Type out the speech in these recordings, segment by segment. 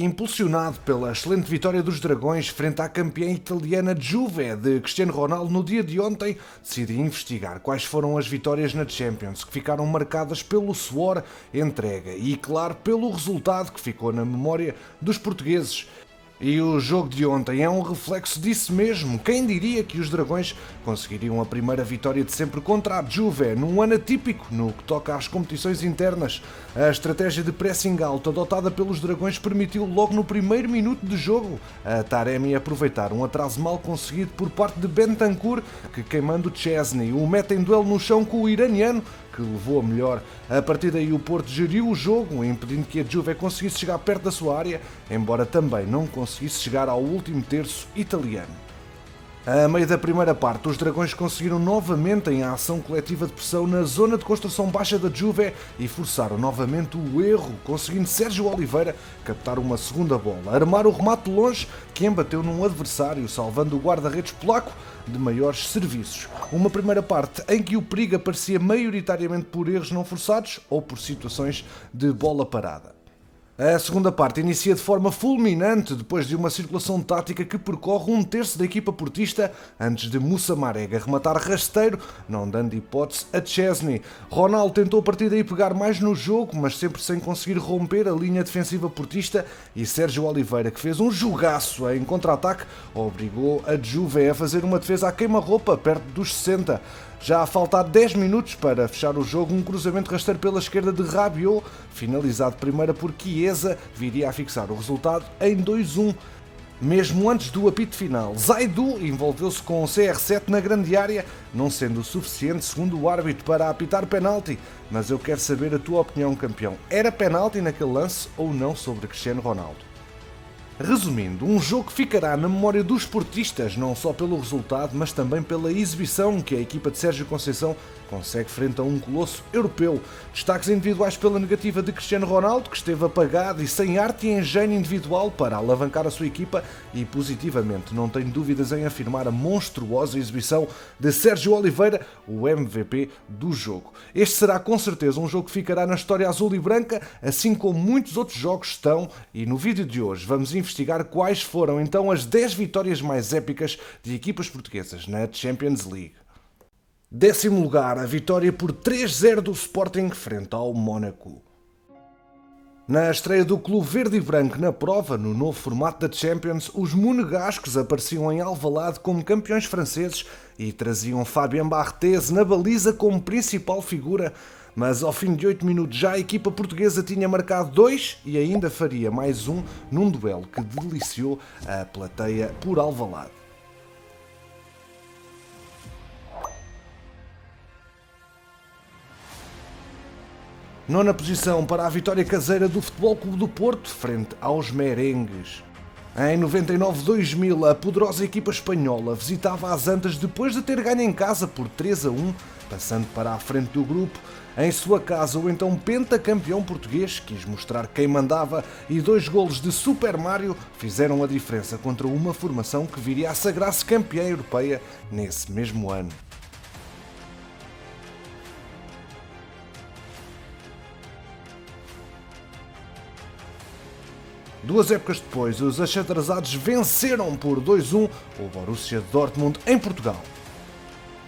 Impulsionado pela excelente vitória dos Dragões frente à campeã italiana Juve de Cristiano Ronaldo no dia de ontem, decidi investigar quais foram as vitórias na Champions que ficaram marcadas pelo suor, entrega e, claro, pelo resultado que ficou na memória dos portugueses. E o jogo de ontem é um reflexo disso mesmo. Quem diria que os Dragões conseguiriam a primeira vitória de sempre contra a Juve, num ano atípico no que toca às competições internas. A estratégia de pressing alto adotada pelos Dragões permitiu logo no primeiro minuto de jogo a Taremi aproveitar um atraso mal conseguido por parte de Bentancur, que queimando Chesney o mete em duelo no chão com o iraniano, que levou a melhor. A partir daí o Porto geriu o jogo, impedindo que a Juve conseguisse chegar perto da sua área, embora também não conseguisse chegar ao último terço italiano. A meio da primeira parte, os Dragões conseguiram novamente em ação coletiva de pressão na zona de construção baixa da Juve e forçaram novamente o erro, conseguindo Sérgio Oliveira captar uma segunda bola, armar o remate de longe que embateu num adversário, salvando o guarda-redes polaco de maiores serviços. Uma primeira parte em que o perigo aparecia maioritariamente por erros não forçados ou por situações de bola parada. A segunda parte inicia de forma fulminante depois de uma circulação tática que percorre um terço da equipa portista antes de Moussa Marega rematar rasteiro, não dando hipótese a Chesney. Ronaldo tentou a partir daí pegar mais no jogo, mas sempre sem conseguir romper a linha defensiva portista, e Sérgio Oliveira, que fez um jogaço em contra-ataque, obrigou a Juve a fazer uma defesa à queima-roupa perto dos 60. Já a faltar 10 minutos para fechar o jogo, um cruzamento rasteiro pela esquerda de Rabiot, finalizado primeiro por Chiesa, viria a fixar o resultado em 2-1. Mesmo antes do apito final, Zaidu envolveu-se com o CR7 na grande área, não sendo o suficiente, segundo o árbitro, para apitar penalti. Mas eu quero saber a tua opinião, campeão. Era penalti naquele lance ou não sobre Cristiano Ronaldo? Resumindo, um jogo que ficará na memória dos esportistas, não só pelo resultado, mas também pela exibição que a equipa de Sérgio Conceição consegue frente a um colosso europeu. Destaques individuais pela negativa de Cristiano Ronaldo, que esteve apagado e sem arte e engenho individual para alavancar a sua equipa, e positivamente não tenho dúvidas em afirmar a monstruosa exibição de Sérgio Oliveira, o MVP do jogo. Este será com certeza um jogo que ficará na história azul e branca, assim como muitos outros jogos estão, e no vídeo de hoje vamos investigar quais foram então as 10 vitórias mais épicas de equipas portuguesas na Champions League. 10º lugar, a vitória por 3-0 do Sporting frente ao Mónaco. Na estreia do Clube Verde e Branco na prova, no novo formato da Champions, os monegascos apareciam em Alvalade como campeões franceses e traziam Fabien Barthez na baliza como principal figura, mas ao fim de 8 minutos já a equipa portuguesa tinha marcado 2 e ainda faria mais um num duelo que deliciou a plateia por Alvalade. Nona posição para a vitória caseira do Futebol Clube do Porto frente aos merengues. Em 99-2000, a poderosa equipa espanhola visitava as Antas depois de ter ganho em casa por 3-1, passando para a frente do grupo. Em sua casa, o então pentacampeão português quis mostrar quem mandava e 2 golos de Super Mario fizeram a diferença contra uma formação que viria a sagrar-se campeã europeia nesse mesmo ano. Duas épocas depois, os achadrazados venceram por 2-1 o Borussia Dortmund em Portugal.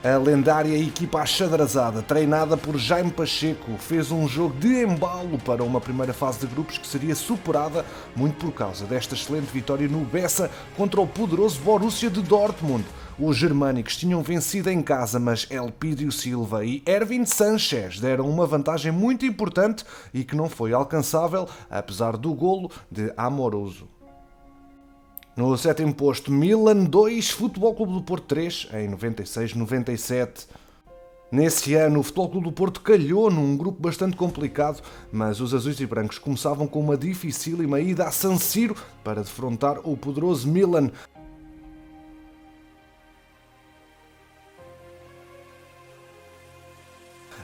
A lendária equipa achadrazada, treinada por Jaime Pacheco, fez um jogo de embalo para uma primeira fase de grupos que seria superada muito por causa desta excelente vitória no Bessa contra o poderoso Borussia de Dortmund. Os germânicos tinham vencido em casa, mas Elpidio Silva e Erwin Sanchez deram uma vantagem muito importante e que não foi alcançável, apesar do golo de Amoroso. No 7º posto, Milan 2, Futebol Clube do Porto 3, em 96-97. Nesse ano, o Futebol Clube do Porto calhou num grupo bastante complicado, mas os azuis e brancos começavam com uma dificílima ida a San Siro para defrontar o poderoso Milan.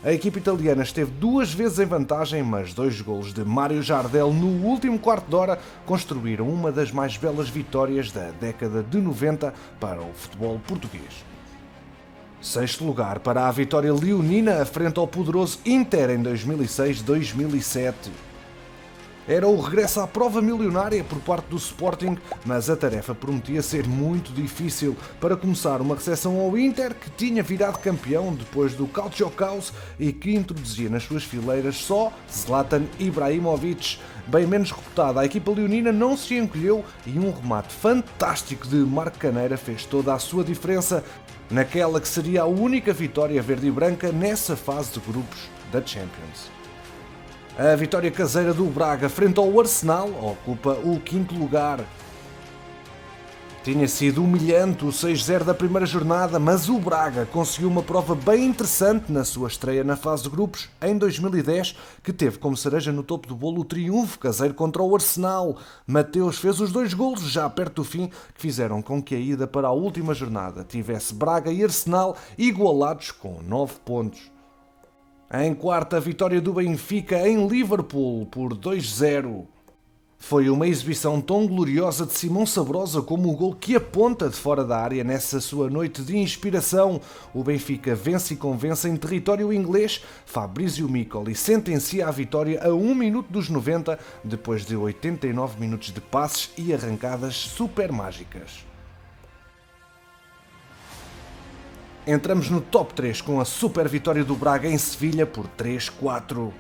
A equipa italiana esteve 2 vezes em vantagem, mas 2 golos de Mário Jardel no último quarto de hora construíram uma das mais belas vitórias da década de 90 para o futebol português. 6º lugar para a vitória leonina frente ao poderoso Inter em 2006-2007. Era o regresso à prova milionária por parte do Sporting, mas a tarefa prometia ser muito difícil. Para começar, uma recepção ao Inter, que tinha virado campeão depois do Calcio Caos e que introduzia nas suas fileiras só Zlatan Ibrahimovic. Bem menos reputada, a equipa leonina não se encolheu e um remate fantástico de Marco Caneira fez toda a sua diferença naquela que seria a única vitória verde e branca nessa fase de grupos da Champions. A vitória caseira do Braga frente ao Arsenal ocupa o quinto lugar. Tinha sido humilhante o 6-0 da primeira jornada, mas o Braga conseguiu uma prova bem interessante na sua estreia na fase de grupos em 2010, que teve como cereja no topo do bolo o triunfo caseiro contra o Arsenal. Mateus fez os 2 golos já perto do fim, que fizeram com que a ida para a última jornada tivesse Braga e Arsenal igualados com 9 pontos. Em quarta, a vitória do Benfica em Liverpool por 2-0. Foi uma exibição tão gloriosa de Simão Sabrosa como o gol que aponta de fora da área nessa sua noite de inspiração. O Benfica vence e convence em território inglês. Fabrizio Miccoli sentencia a vitória a 1 minuto dos 90, depois de 89 minutos de passes e arrancadas super mágicas. Entramos no top 3 com a super vitória do Braga em Sevilha por 3-4.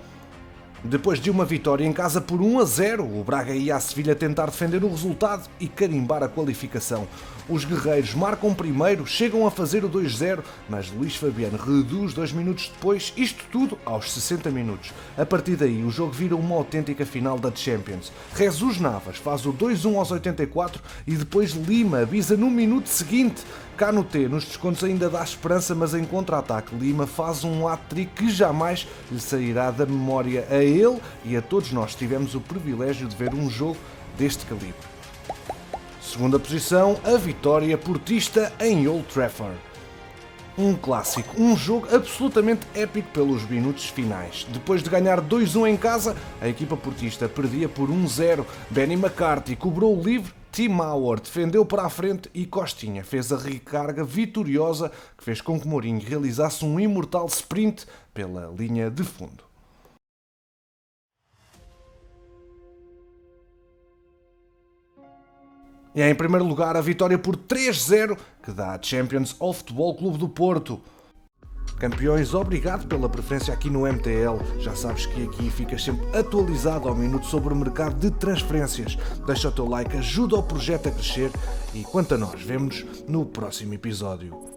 Depois de uma vitória em casa por 1-0, o Braga ia a Sevilha tentar defender o resultado e carimbar a qualificação. Os guerreiros marcam primeiro, chegam a fazer o 2-0, mas Luís Fabiano reduz 2 minutos depois, isto tudo aos 60 minutos. A partir daí, o jogo vira uma autêntica final da Champions. Jesus Navas faz o 2-1 aos 84 e depois Lima avisa no minuto seguinte. Kanouté nos descontos ainda dá esperança, mas em contra-ataque Lima faz um hat-trick que jamais lhe sairá da memória a ele e a todos nós que tivemos o privilégio de ver um jogo deste calibre. Segunda posição, a vitória portista em Old Trafford. Um clássico, um jogo absolutamente épico pelos minutos finais. Depois de ganhar 2-1 em casa, a equipa portista perdia por 1-0. Benny McCarthy cobrou o livre, Tim Howard defendeu para a frente e Costinha fez a recarga vitoriosa que fez com que Mourinho realizasse um imortal sprint pela linha de fundo. E em primeiro lugar, a vitória por 3-0 que dá a Champions ao Futebol Clube do Porto. Campeões, obrigado pela preferência aqui no MTL. Já sabes que aqui ficas sempre atualizado ao minuto sobre o mercado de transferências. Deixa o teu like, ajuda o projeto a crescer e quanto a nós, vemo-nos no próximo episódio.